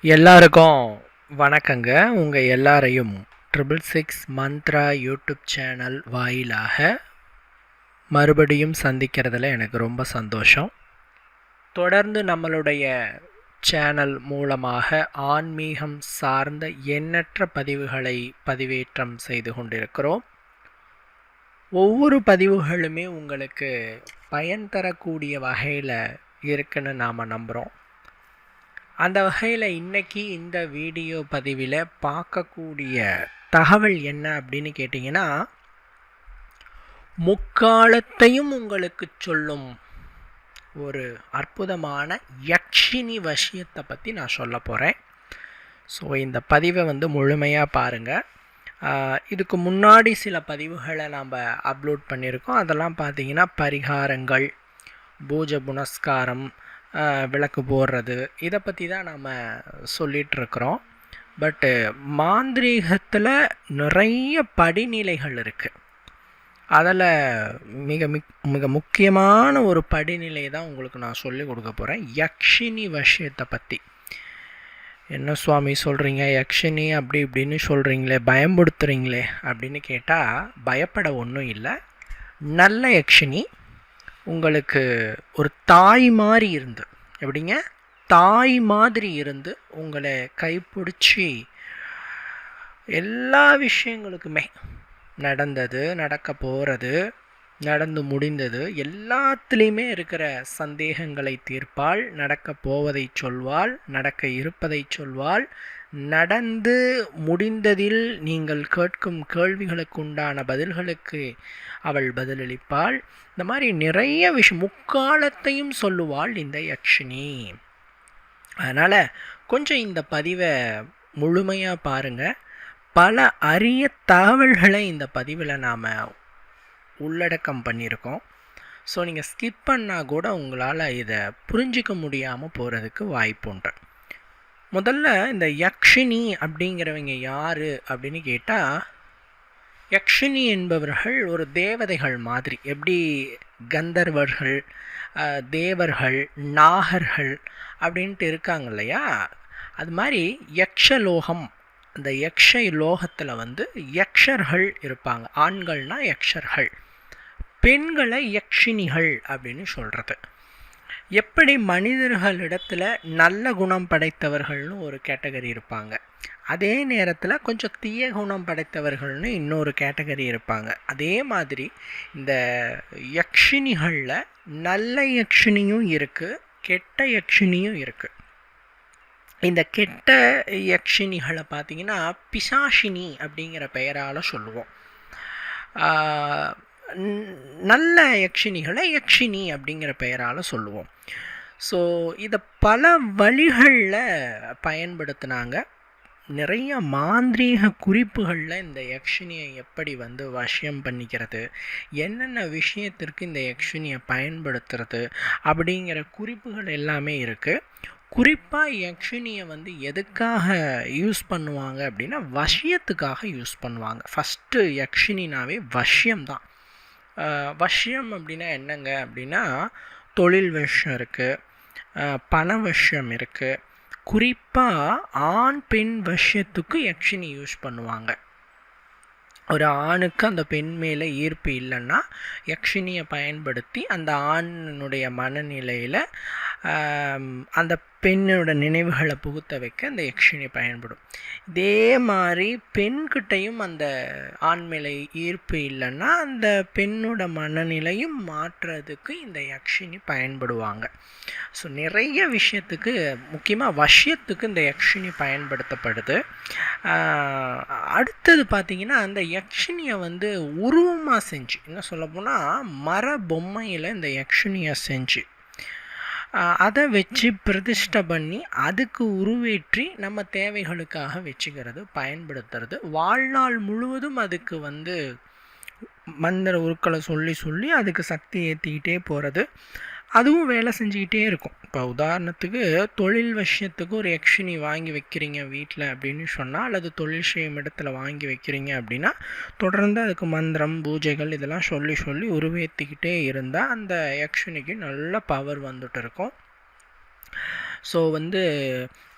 எல்லாருக்கும் வணக்கங்க. உங்கள் எல்லாரையும் 666 மந்த்ரா யூடியூப் சேனல் வாயிலாக மறுபடியும் சந்திக்கிறதுல எனக்கு ரொம்ப சந்தோஷம். தொடர்ந்து நம்மளுடைய சேனல் மூலமாக ஆன்மீகம் சார்ந்த எண்ணற்ற பதிவுகளை பதிவேற்றம் செய்து கொண்டிருக்கிறோம். ஒவ்வொரு பதிவுகளுமே உங்களுக்கு பயன் தரக்கூடிய வகையில் இருக்குன்னு நாம் நம்புகிறோம். அந்த வகையில் இன்றைக்கி இந்த வீடியோ பதிவில் பார்க்கக்கூடிய தகவல் என்ன அப்படின்னு கேட்டிங்கன்னா, முக்காலத்தையும் உங்களுக்கு சொல்லும் ஒரு அற்புதமான யக்ஷினி வசியத்தை பற்றி நான் சொல்ல போகிறேன். ஸோ இந்த பதிவை முழுமையாக பாருங்கள். இதுக்கு முன்னாடி சில பதிவுகளை நாம் அப்லோட் பண்ணியிருக்கோம். அதெல்லாம் பார்த்திங்கன்னா பரிகாரங்கள், பூஜை புனஸ்காரம், விளக்கு போடுறது, இதை பற்றி தான் நாம் சொல்லிகிட்ருக்குறோம். பட்டு மாந்திரீகத்தில் நிறைய படிநிலைகள் இருக்குது. அதில் மிக மிக முக்கியமான ஒரு படிநிலை தான் உங்களுக்கு நான் சொல்லி கொடுக்க போகிறேன், யக்ஷினி வசியத்தை பற்றி. என்ன சுவாமி சொல்கிறீங்க, யக்ஷினி அப்படி இப்படின்னு சொல்கிறீங்களே, பயம்படுத்துகிறீங்களே அப்படின்னு கேட்டால், பயப்பட ஒன்றும் இல்லை. நல்ல யக்ஷினி உங்களுக்கு ஒரு தாய் மாதிரி இருந்து, எப்படிங்க, தாய் மாதிரி இருந்து உங்களை கைப்பிடிச்சி எல்லா விஷயங்களுக்குமே, நடந்தது, நடக்க போகிறது, நடந்து முடிந்தது, எல்லாத்துலேயுமே இருக்கிற சந்தேகங்களை தீர்ப்பாள். நடக்க போவதை சொல்வாள், நடக்க இருப்பதை சொல்வாள். நடந்து முடிந்ததில் நீங்கள் கேட்கும் கேள்விகளுக்கு உண்டான பதில்களுக்கு அவள் பதிலளிப்பாள். இந்த மாதிரி நிறைய விஷயம், முக்காலத்தையும் சொல்லுவாள் இந்த யக்ஷினி. அதனால் கொஞ்சம் இந்த பதிவை முழுமையாக பாருங்கள். பல அரிய தகவல்களை இந்த பதிவில் நாம் உள்ளடக்கம் பண்ணியிருக்கோம். ஸோ நீங்கள் ஸ்கிப் பண்ணால் கூட உங்களால் இதை புரிஞ்சிக்க முடியாமல் போகிறதுக்கு வாய்ப்பு உண்டு. முதல்ல இந்த யக்ஷினி அப்படிங்கிறவங்க யார் அப்படின்னு கேட்டால், யக்ஷினி என்பவர்கள் ஒரு தேவதைகள் மாதிரி. எப்படி கந்தர்வர்கள், தேவர்கள், நாகர்கள் அப்படின்ட்டு இருக்காங்க இல்லையா, அது மாதிரி யக்ஷலோகம், அந்த யக்ஷ லோகத்தில் யக்ஷர்கள் இருப்பாங்க. ஆண்கள்னால் யக்ஷர்கள், பெண்களை யக்ஷினிகள் அப்படின்னு சொல்கிறது. எப்படி மனிதர்களிடத்தில் நல்ல குணம் படைத்தவர்கள்னு ஒரு கேட்டகரி இருப்பாங்க, அதே நேரத்தில் கொஞ்சம் தீய குணம் படைத்தவர்கள்னு இன்னொரு கேட்டகரி இருப்பாங்க. அதே மாதிரி இந்த யக்ஷினிகளில் நல்ல யக்ஷினியும் இருக்குது, கெட்ட யக்ஷினியும் இருக்குது. இந்த கெட்ட யக்ஷினிகளை பார்த்திங்கன்னா பிசாஷினி அப்படிங்கிற பெயரால் சொல்லுவோம். நல்ல யக்ஷினிகளை யக்ஷினி அப்படிங்கிற பெயரால் சொல்லுவோம். ஸோ இதை பல வழிகளில் பயன்படுத்தினாங்க. நிறைய மாந்திரீக குறிப்புகளில் இந்த யக்ஷினியை எப்படி வசியம் பண்ணிக்கிறது, என்னென்ன விஷயத்திற்கு இந்த யக்ஷினியை பயன்படுத்துறது அப்படிங்கிற குறிப்புகள் எல்லாமே இருக்குது. குறிப்பாக யக்ஷினியை எதுக்காக யூஸ் பண்ணுவாங்க அப்படின்னா, வசியத்துக்காக யூஸ் பண்ணுவாங்க. ஃபஸ்ட்டு யக்ஷினினாவே வசியம்தான். வசியம் அப்படின்னா என்னங்க அப்படின்னா, தொழில் வசியம் இருக்குது, பண வசியம் இருக்குது. குறிப்பாக ஆண் பெண் வசியத்துக்கு யக்ஷினி யூஸ் பண்ணுவாங்க. ஒரு ஆணுக்கு அந்த பெண் மேலே ஈர்ப்பு இல்லைன்னா யக்ஷினியை பயன்படுத்தி அந்த ஆணினுடைய மனநிலையில் அந்த பெண்ணோட நினைவுகளை புகுத்த வைக்க அந்த யக்ஷினி பயன்படும். இதே மாதிரி பெண்கிட்டையும் அந்த ஆண் மேலே ஈர்ப்பு இல்லைன்னா அந்த பெண்ணோட மனநிலையும் மாற்றுறதுக்கு இந்த யக்ஷினி பயன்படுவாங்க. ஸோ நிறைய விஷயத்துக்கு, முக்கியமாக வசியத்துக்கு இந்த யக்ஷினி பயன்படுத்தப்படுது. அடுத்தது பார்த்திங்கன்னா, அந்த யக்ஷினியை உருவமாக செஞ்சு, என்ன சொல்லப்போனால் மர பொம்மையில் இந்த யக்ஷினியை செஞ்சு அதை வச்சு பிரதிஷ்டை பண்ணி அதுக்கு உருவேற்றி நம்ம தேவைகளுக்காக வச்சுக்கிறது, பயன்படுத்துறது. வாழ்நாள் முழுவதும் அதுக்கு மந்திர உருக்களை சொல்லி சொல்லி அதுக்கு சக்தி ஏற்றிக்கிட்டே போகிறது. அதுவும் வேலை செஞ்சுக்கிட்டே இருக்கும். இப்போ உதாரணத்துக்கு தொழில் விஷயத்துக்கு ஒரு யக்ஷினி வாங்கி வைக்கிறீங்க வீட்டில் அப்படின்னு சொன்னால், அல்லது தொழில் செய்யும் இடத்துல வாங்கி வைக்கிறீங்க அப்படின்னா, தொடர்ந்து அதுக்கு மந்திரம், பூஜைகள் இதெல்லாம் சொல்லி சொல்லி உருவேற்றிக்கிட்டே இருந்தால் அந்த யக்ஷினிக்கு நல்ல பவர் வந்துட்டு இருக்கும். ஸோ வந்து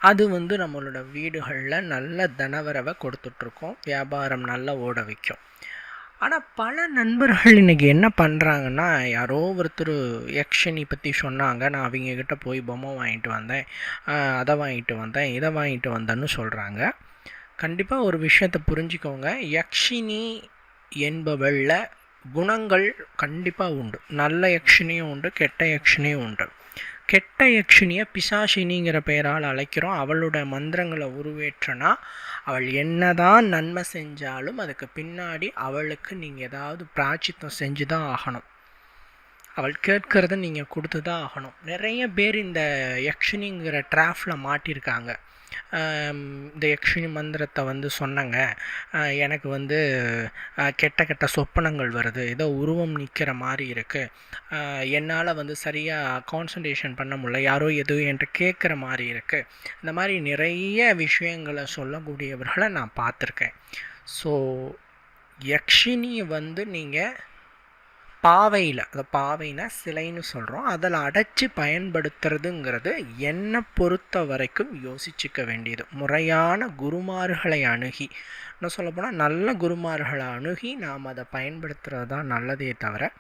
அது வந்து நம்மளோட வீடுகளில் நல்ல தனவரவை கொடுத்துட்ருக்கோம், வியாபாரம் நல்லா ஓட வைக்கும். ஆனால் பல நண்பர்கள் இன்றைக்கி என்ன பண்ணுறாங்கன்னா, யாரோ ஒருத்தர் யக்ஷினி பற்றி சொன்னாங்க, நான் அவங்கக்கிட்ட போய் பொம்மை வாங்கிட்டு வந்தேன், அதை வாங்கிட்டு வந்தேன், இதை வாங்கிட்டு வந்தேன்னு சொல்கிறாங்க. கண்டிப்பாக ஒரு விஷயத்தை புரிஞ்சுக்கோங்க, யக்ஷினி என்பவளில் குணங்கள் கண்டிப்பாக உண்டு. நல்ல யக்ஷினியும் உண்டு, கெட்ட யக்ஷினியும் உண்டு. கெட்ட யக்ஷினியை பிசாசினிங்கிற பெயரால் அழைக்கிறோம். அவளோட மந்திரங்களை உருவேற்றனா அவள் என்னதான் நன்மை செஞ்சாலும் அதுக்கு பின்னாடி அவளுக்கு நீங்கள் ஏதாவது பிராச்சித்தம் செஞ்சு தான் ஆகணும். அவள் கேட்கறத நீங்கள் கொடுத்து தான் ஆகணும். நிறைய பேர் இந்த யக்ஷினிங்கிற ட்ராஃபில் மாட்டியிருக்காங்க. இந்த யக்ஷினி மந்திரத்தை வந்து சொன்னங்க, எனக்கு வந்து கெட்ட கெட்ட சொப்பனங்கள் வருது, ஏதோ உருவம் நிற்கிற மாதிரி இருக்குது, என்னால் வந்து சரியாக கான்சன்ட்ரேஷன் பண்ண முடியல, யாரோ எதுவும் என்கிட்ட கேட்குற மாதிரி இருக்குது, இந்த மாதிரி நிறைய விஷயங்களை சொல்லக்கூடியவர்களை நான் பார்த்துருக்கேன். ஸோ யக்ஷினி வந்து நீங்கள் பாவையில், அதை பாவைனா சிலைன்னு சொல்கிறோம், அதில் அடைச்சி பயன்படுத்துறதுங்கிறது என்னை பொறுத்த வரைக்கும் யோசிச்சுக்க வேண்டியது. முறையான குருமார்களை அணுகி, இன்னும் சொல்லப்போனால் நல்ல குருமார்களை அணுகி நாம் அதை பயன்படுத்துகிறது தான் நல்லதே தவிர,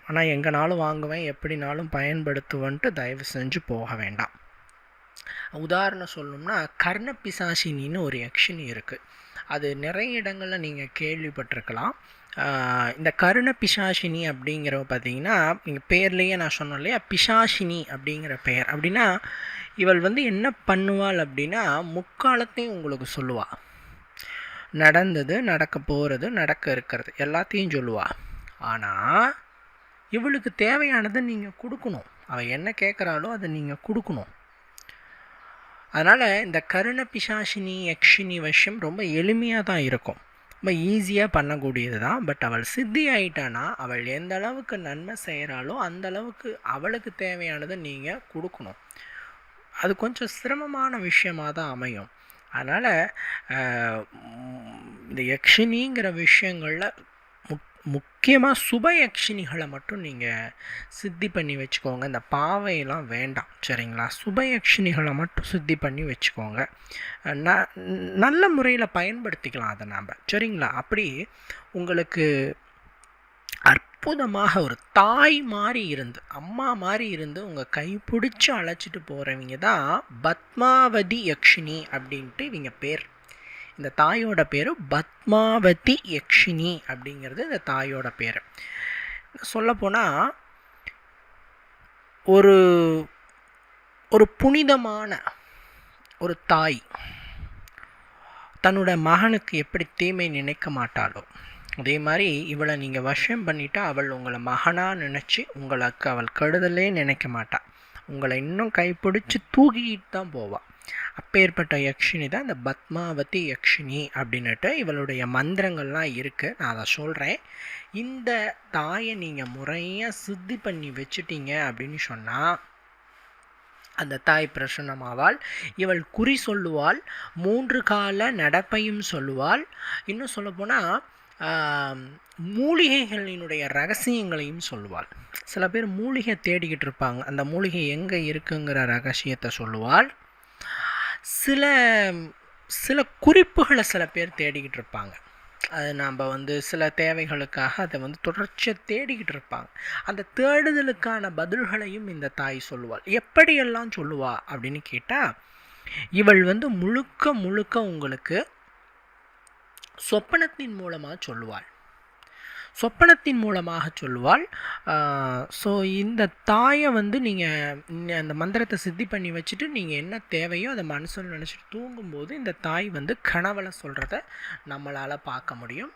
ஆனால் எங்கேனாலும் வாங்குவேன், எப்படினாலும் பயன்படுத்துவேன்ட்டு தயவு செஞ்சு போக வேண்டாம். உதாரணம் சொல்லணும்னா கர்ணபிசாசினின்னு ஒரு யக்ஷினி இருக்குது. அது நிறைய இடங்களில் நீங்கள் கேள்விப்பட்டிருக்கலாம். இந்த கருண பிசாசினி அப்படிங்கிறவ பார்த்தீங்கன்னா, நீங்கள் பேர்லேயே நான் சொன்னேன் இல்லையா, பிசாசினி அப்படிங்கிற பெயர். அப்படின்னா இவள் வந்து என்ன பண்ணுவாள் அப்படின்னா, முக்காலத்தையும் உங்களுக்கு சொல்லுவாள். நடந்தது, நடக்க போகிறது, நடக்க இருக்கிறது எல்லாத்தையும் சொல்லுவாள். ஆனால் இவளுக்கு தேவையானதை நீங்கள் கொடுக்கணும். அவள் என்ன கேட்குறாளோ அதை நீங்கள் கொடுக்கணும். அதனால் இந்த கருண பிசாசினி யக்ஷினி விஷயம் ரொம்ப எளிமையாக தான் இருக்கும், ரொம்ப ஈஸியாக பண்ணக்கூடியது தான். பட் அவள் சித்தி ஆகிட்டானா அவள் எந்த அளவுக்கு நன்மை செய்கிறாளோ அந்த அளவுக்கு அவளுக்கு தேவையானதை நீங்கள் கொடுக்கணும். அது கொஞ்சம் சிரமமான விஷயமாக தான் அமையும். அதனால் இந்த யக்ஷினிங்கிற விஷயங்களில் முக்கியமாக சுப யக்ஷினிகளை மட்டும் நீங்கள் சித்தி பண்ணி வச்சுக்கோங்க. இந்த பாவையெல்லாம் வேண்டாம், சரிங்களா? சுப யக்ஷினிகளை மட்டும் சித்தி பண்ணி வச்சுக்கோங்க. நல்ல முறையில் பயன்படுத்திக்கலாம் அதை நாம், சரிங்களா? அப்படி உங்களுக்கு அற்புதமாக ஒரு தாய் மாதிரி இருந்து, அம்மா மாதிரி இருந்து உங்கள் கைப்பிடிச்சு அழைச்சிட்டு போகிறவங்க தான் பத்மாவதி யக்ஷினி அப்படின்ட்டு இவங்க பேர். இந்த தாயோட பேர் பத்மாவதி யக்ஷினி அப்படிங்கிறது இந்த தாயோட பேர். சொல்லப்போனால் ஒரு ஒரு புனிதமான ஒரு தாய் தன்னோட மகனுக்கு எப்படி தீமை நினைக்க மாட்டாளோ அதே மாதிரி இவளை நீங்கள் வஷம் பண்ணிட்டா அவள் உங்களை மகனாக நினச்சி உங்களுக்கு அவள் கெடுதலே நினைக்க மாட்டாள். உங்களை இன்னும் கைப்பிடிச்சு தூக்கிட்டு தான் போவாள். அப்பேற்பட்ட யக்ஷினி தான் இந்த பத்மாவதி யக்ஷினி அப்படின்னுட்டு இவளுடைய மந்திரங்கள்லாம் இருக்குது. நான் அதை சொல்கிறேன். இந்த தாயை நீங்கள் முறையாக சித்தி பண்ணி வச்சுட்டீங்க அப்படின்னு சொன்னால் அந்த தாய் பிரசன்னமாவாள். இவள் குறி சொல்லுவாள், 3 கால நடப்பையும் சொல்லுவாள். இன்னும் சொல்லப்போனால் மூலிகைகளினுடைய ரகசியங்களையும் சொல்லுவாள். சில பேர் மூலிகை தேடிக்கிட்டு இருப்பாங்க, அந்த மூலிகை எங்கே இருக்குங்கிற ரகசியத்தை சொல்லுவாள். சில சில குறிப்புகளை சில பேர் தேடிக்கிட்டு இருப்பாங்க. அது நாம் வந்து சில தேவைகளுக்காக அதை வந்து தொடர்ச்சியாக தேடிக்கிட்டு இருப்பாங்க. அந்த தேடுதலுக்கான பதில்களையும் இந்த தாய் சொல்லுவாள். எப்படியெல்லாம் சொல்லுவா அப்படின்னு கேட்டால், இவள் வந்து முழுக்க முழுக்க உங்களுக்கு சொப்பனத்தின் மூலமாக சொல்லுவாள். சொப்பனத்தின் மூலமாக சொல்லுவாள். ஸோ இந்த தாயை வந்து நீங்கள் அந்த மந்திரத்தை சித்தி பண்ணி வச்சுட்டு நீங்கள் என்ன தேவையோ அதை மனசில் நினச்சிட்டு தூங்கும்போது இந்த தாய் வந்து கனவுல சொல்கிறத நம்மளால் பார்க்க முடியும்.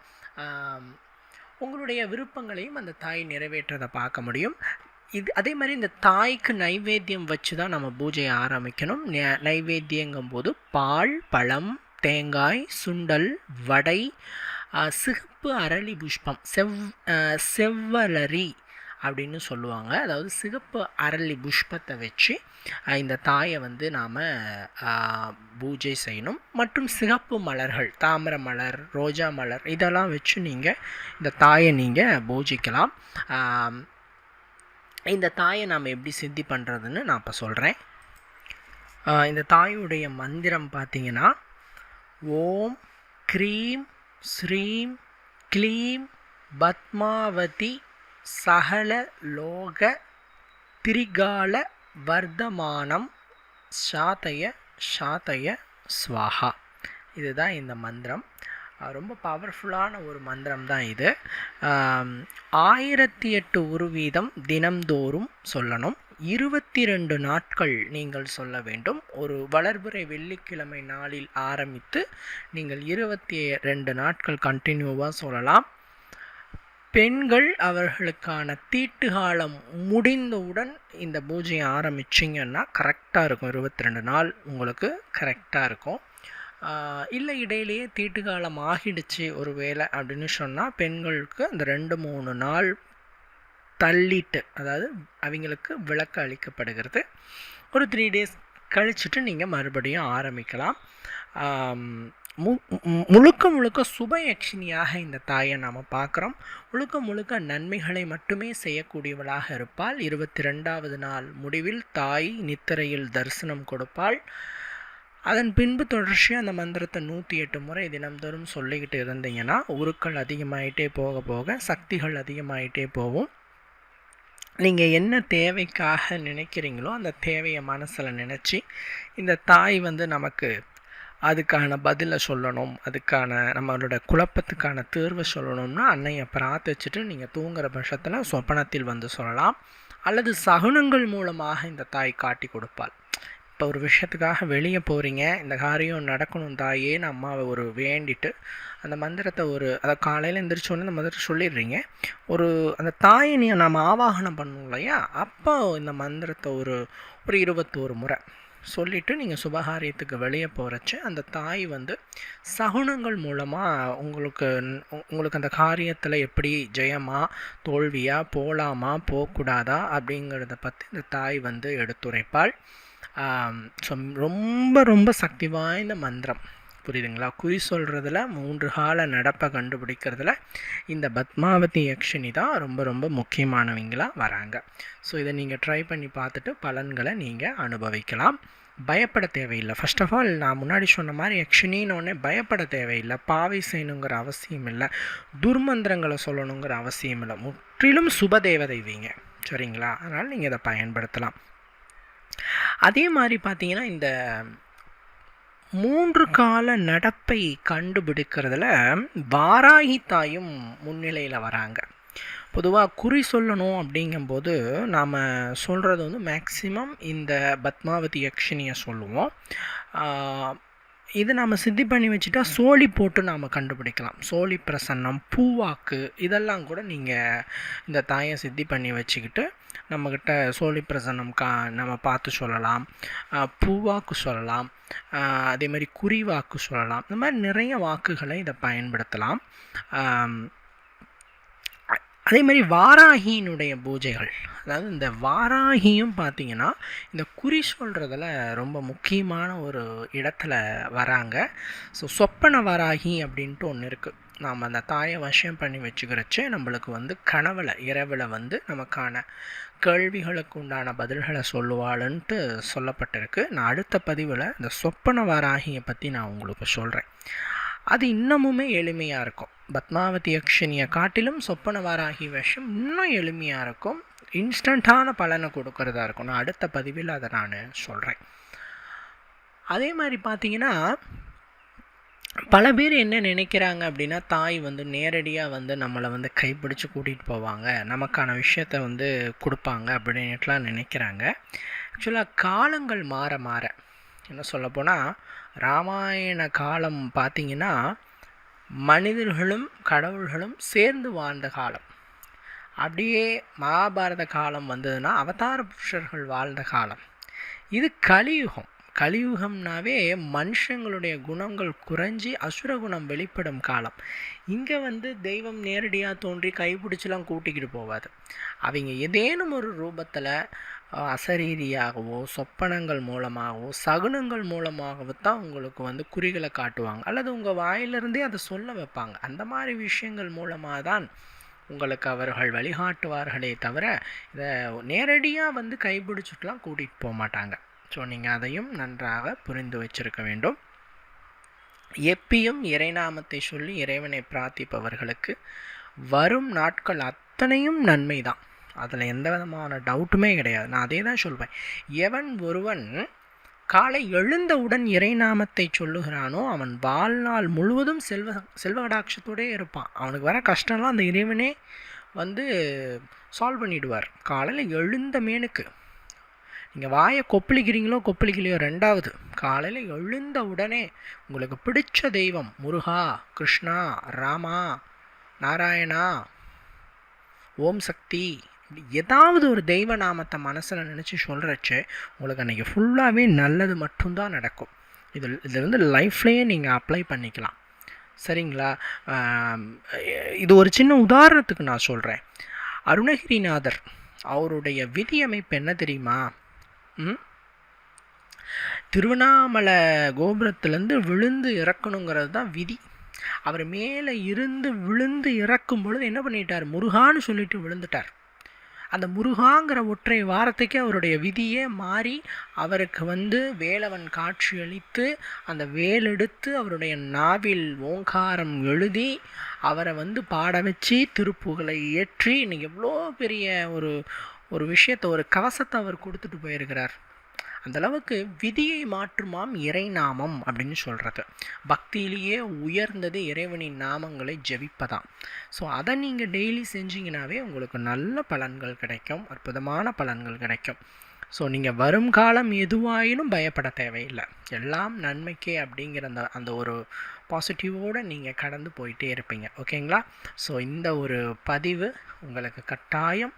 உங்களுடைய விருப்பங்களையும் அந்த தாய் நிறைவேற்றதை பார்க்க முடியும். அதே மாதிரி இந்த தாய்க்கு நைவேத்தியம் வச்சு தான் நம்ம பூஜையை ஆரம்பிக்கணும். நைவேத்தியங்கும்போது பால், பழம், தேங்காய், சுண்டல், வடை, சிகப்பு அரளி புஷ்பம், செவ்வலரி அப்படின்னு சொல்லுவாங்க. அதாவது சிகப்பு அரளி புஷ்பத்தை வச்சு இந்த தாயை வந்து நாம் பூஜை செய்யணும். மற்றும் சிகப்பு மலர்கள், தாமரை மலர், ரோஜா மலர், இதெல்லாம் வச்சு நீங்கள் இந்த தாயை நீங்கள் பூஜிக்கலாம். இந்த தாயை நாம் எப்படி சித்தி பண்ணுறதுன்னு நான் இப்போ சொல்கிறேன். இந்த தாயுடைய மந்திரம் பார்த்தீங்கன்னா, ஓம் க்ரீம் ஸ்ரீம் க்ளீம் பத்மாவதி சகல லோக திரிகால வர்தமானம் சாதய சாதய ஸ்வாஹா. இதுதான் இந்த மந்திரம். ரொம்ப பவர்ஃபுல்லான ஒரு மந்திரம் தான் இது. 1008 உருவீதம் தினம்தோறும் சொல்லணும். 22 நாட்கள் நீங்கள் சொல்ல வேண்டும். ஒரு வளர்பிறை வெள்ளிக்கிழமை நாளில் ஆரம்பித்து நீங்கள் 22 நாட்கள் கண்டினியூவாக சொல்லலாம். பெண்கள் அவர்களுக்கான தீட்டு காலம் முடிந்தவுடன் இந்த பூஜையை ஆரம்பிச்சிங்கன்னா கரெக்டாக இருக்கும். 22 நாள் உங்களுக்கு கரெக்டாக இருக்கும். இல்லை இடையிலேயே தீட்டு காலம் ஆகிடுச்சு ஒரு வேளை அப்படின்னு சொன்னால் பெண்களுக்கு அந்த 2-3 நாள் தள்ளிட்டு, அதாவது அவங்களுக்கு விளக்கு அளிக்கப்படுகிறது. ஒரு 3 டேஸ் கழிச்சுட்டு நீங்கள் மறுபடியும் ஆரம்பிக்கலாம். முழுக்க முழுக்க சுபயக்ஷினியாக இந்த தாயை நாம் பார்க்குறோம். முழுக்க முழுக்க நன்மைகளை மட்டுமே செய்யக்கூடியவளாக இருப்பாள். 22வது நாள் முடிவில் தாய் நித்திரையில் தரிசனம் கொடுப்பாள். அதன் பின்பு தொடர்ச்சியாக அந்த மந்திரத்தை 108 முறை தினம்தோறும் சொல்லிக்கிட்டு இருந்தீங்கன்னா உருக்கள் அதிகமாகிட்டே போக போக சக்திகள் அதிகமாகிட்டே போகும். நீங்கள் என்ன தேவைக்காக நினைக்கிறீங்களோ அந்த தேவையை மனசில் நினச்சி இந்த தாய் நமக்கு அதுக்கான பதிலை சொல்லணும், அதுக்கான நம்மளோட குழப்பத்துக்கான தீர்வை சொல்லணும்னா அன்னையை பிரார்த்திச்சுட்டு நீங்கள் தூங்குகிற பட்சத்தில் சொப்பனத்தில் சொல்லலாம். அல்லது சகுனங்கள் மூலமாக இந்த தாய் காட்டி கொடுப்பாள். இப்போ ஒரு விஷயத்துக்காக வெளியே போகிறீங்க, இந்த காரியம் நடக்கணும் தாயேன்னு அம்மாவை வேண்டிட்டு அந்த மந்திரத்தை அதை காலையில் எந்திரிச்சோன்னே அந்த மந்திரத்தை சொல்லிடுறீங்க. அந்த தாயை நம்ம ஆவாகனம் பண்ணணும் இல்லையா, அப்போ இந்த மந்திரத்தை ஒரு 21 முறை சொல்லிவிட்டு நீங்கள் சுபகாரியத்துக்கு வெளியே போகிறச்சு அந்த தாய் சகுனங்கள் மூலமாக உங்களுக்கு அந்த காரியத்தில் எப்படி ஜெயமா தோல்வியா போகலாமா போகக்கூடாதா அப்படிங்கிறத பற்றி இந்த தாய் எடுத்துரைப்பாள். ஸோ ரொம்ப ரொம்ப சக்தி வாய்ந்த மந்திரம், புரியுதுங்களா? குறி சொல்கிறதுல 3 கால நடப்பை கண்டுபிடிக்கிறதுல இந்த பத்மாவதி யக்ஷினி தான் ரொம்ப ரொம்ப முக்கியமானவங்களாக வராங்க. ஸோ இதை நீங்கள் ட்ரை பண்ணி பார்த்துட்டு பலன்களை நீங்கள் அனுபவிக்கலாம். பயப்பட தேவையில்லை. ஃபர்ஸ்ட் ஆஃப் ஆல் நான் முன்னாடி சொன்ன மாதிரி யக்ஷினின்னு பயப்பட தேவையில்லை. பாவை செய்யணுங்கிற அவசியம் இல்லை, துர்மந்திரங்களை சொல்லணுங்கிற அவசியம் இல்லை. முற்றிலும் சுபதேவதை வைங்க, சரிங்களா? அதனால் நீங்கள் இதை பயன்படுத்தலாம். அதே மாதிரி பார்த்தீங்கன்னா இந்த 3 கால நடப்பை கண்டுபிடிக்கிறதுல வாராகி தாயும் முன்னிலையில் வராங்க. பொதுவாக குறி சொல்லணும் அப்படிங்கும்போது நாம் சொல்கிறது மேக்சிமம் இந்த பத்மாவதி யக்ஷினியை சொல்லுவோம். இது நாம் சித்தி பண்ணி வச்சுட்டா சோழி போட்டு நாம் கண்டுபிடிக்கலாம். சோழி பிரசன்னம், பூவாக்கு, இதெல்லாம் கூட நீங்கள் இந்த தாயை சித்தி பண்ணி வச்சுக்கிட்டு நம்மக்கிட்ட சோழி பிரசன்னம் நம்ம பார்த்து சொல்லலாம், பூவாக்கு சொல்லலாம், அதே மாதிரி குறிவாக்கு சொல்லலாம். இந்த மாதிரி நிறைய வாக்குகளை இதை பயன்படுத்தலாம். அதே மாதிரி வாராகியினுடைய பூஜைகள், அதாவது இந்த வாராகியும் பார்த்திங்கன்னா இந்த குறி சொல்கிறதுல ரொம்ப முக்கியமான ஒரு இடத்துல வராங்க. ஸோ சொப்பன வாராகி அப்படின்ட்டு ஒன்று இருக்குது. நாம் அந்த தாயை வசியம் பண்ணி வச்சுக்கிறச்சு நம்மளுக்கு கனவில் இரவில் நமக்கான கேள்விகளுக்கு உண்டான பதில்களை சொல்லுவாளுன்ட்டு சொல்லப்பட்டிருக்கு. நான் அடுத்த பதிவில் இந்த சொப்பன வாராகியை பற்றி நான் உங்களுக்கு சொல்கிறேன். அது இன்னமுமே எளிமையாக இருக்கும். பத்மாவதி யக்ஷினியை காட்டிலும் சொப்பன வாராகி வேஷம் இன்னும் எளிமையாக இருக்கும், இன்ஸ்டண்ட்டான பலனை கொடுக்கறதா இருக்கும். நான் அடுத்த பதிவில் அதை நான் சொல்கிறேன். அதே மாதிரி பார்த்தீங்கன்னா பல பேர் என்ன நினைக்கிறாங்க அப்படின்னா, தாய் நேரடியாக நம்மளை கைப்பிடிச்சு கூட்டிகிட்டு போவாங்க, நமக்கான விஷயத்தை கொடுப்பாங்க அப்படின்ட்டுலாம் நினைக்கிறாங்க. ஆக்சுவலாக காலங்கள் மாற மாற என்ன சொல்லப்போனால், ராமாயண காலம் பார்த்திங்கன்னா மனிதர்களும் கடவுள்களும் சேர்ந்து வாழ்ந்த காலம். அப்படியே மகாபாரத காலம் வந்ததுன்னா அவதார புருஷர்கள் வாழ்ந்த காலம். இது கலியுகம். கலியுகம்னாவே மனுஷங்களுடைய குணங்கள் குறைஞ்சி அசுர குணம் வெளிப்படும் காலம். இங்கே தெய்வம் நேரடியாக தோன்றி கைப்பிடிச்செலாம் கூட்டிக்கிட்டு போவாது. அவங்க ஏதேனும் ஒரு ரூபத்தில் அசரீரியாகவோ சொப்பனங்கள் மூலமாகவோ சகுனங்கள் மூலமாகவோ தான் உங்களுக்கு குறிகளை காட்டுவாங்க, அல்லது உங்கள் வாயிலிருந்தே அதை சொல்ல வைப்பாங்க. அந்த மாதிரி விஷயங்கள் மூலமாக தான் உங்களுக்கு அவர்கள் வழிகாட்டுவார்களே தவிர இதை நேரடியாக கைப்பிடிச்சுட்டுலாம் கூட்டிகிட்டு போக மாட்டாங்க. ஸோ நீங்கள் அதையும் நன்றாக புரிந்து வச்சிருக்க வேண்டும். எப்பயும் இறைநாமத்தை சொல்லி இறைவனை பிரார்த்திப்பவர்களுக்கு வரும் நாட்கள் அத்தனையும் நன்மை தான். அதில் எந்த விதமான டவுட்டுமே கிடையாது. நான் அதே தான் சொல்வேன். எவன் ஒருவன் காலை எழுந்தவுடன் இறைநாமத்தை சொல்லுகிறானோ அவன் வாழ்நாள் முழுவதும் செல்வகடாட்சத்தோடே இருப்பான். அவனுக்கு வர கஷ்டம்லாம் அந்த இறைவனே வந்து சால்வ் பண்ணிவிடுவார். காலையில் எழுந்த மேனுக்கு நீங்கள் வாயை கொப்பளிக்கிறீங்களோ கொப்பளிக்கலையோ, ரெண்டாவது காலையில் எழுந்த உடனே உங்களுக்கு பிடிச்ச தெய்வம் முருகா, கிருஷ்ணா, ராமா, நாராயணா, ஓம் சக்தி, ஏதாவது ஒரு தெய்வ நாமத்தை மனசில் நினச்சி சொல்கிறச்சு உங்களுக்கு அன்றைக்கி ஃபுல்லாகவே நல்லது மட்டும்தான் நடக்கும். இதில் வந்து லைஃப்லேயே நீங்கள் அப்ளை பண்ணிக்கலாம். சரிங்களா? இது ஒரு சின்ன உதாரணத்துக்கு நான் சொல்கிறேன். அருணகிரிநாதர் அவருடைய விதி அமைப்பு என்ன தெரியுமா? திருவண்ணாமலை கோபுரத்துலேருந்து விழுந்து இறக்கணுங்கிறது தான் விதி. அவர் மேலே இருந்து விழுந்து இறக்கும் பொழுது என்ன பண்ணிட்டார்? முருகான்னு சொல்லிட்டு விழுந்துட்டார். அந்த முருகாங்கிற ஒற்றை வாரத்துக்கே அவருடைய விதியே மாறி அவருக்கு வந்து வேலவன் காட்சியளித்து அந்த வேலெடுத்து அவருடைய நாவில் ஓங்காரம் எழுதி அவரை வந்து பாட வச்சு திருப்புகளை ஏற்றி இன்னைக்கு எவ்வளோ பெரிய ஒரு விஷயத்தை, ஒரு கவசத்தை அவர் கொடுத்துட்டு போயிருக்கிறார். அந்தளவுக்கு விதியை மாற்றுமாம் இறைநாமம் அப்படின்னு சொல்கிறது. பக்தியிலேயே உயர்ந்தது இறைவனின் நாமங்களை ஜெபிப்பதாம். ஸோ அதை நீங்கள் டெய்லி செஞ்சீங்கன்னாவே உங்களுக்கு நல்ல பலன்கள் கிடைக்கும், அற்புதமான பலன்கள் கிடைக்கும். ஸோ நீங்கள் வரும் காலம் எதுவாயினும் பயப்பட தேவையில்லை. எல்லாம் நன்மைக்கே அப்படிங்கிற அந்த ஒரு பாசிட்டிவோடு நீங்கள் கடந்து போயிட்டே இருப்பீங்க. ஓகேங்களா? ஸோ இந்த ஒரு பதிவு உங்களுக்கு கட்டாயம்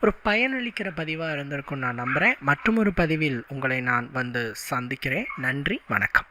ஒரு பயனளிக்கிற பதிவாக இருந்திருக்கும் நான் நம்புகிறேன். மற்றும் ஒரு பதிவில் உங்களை நான் வந்து சந்திக்கிறேன். நன்றி, வணக்கம்.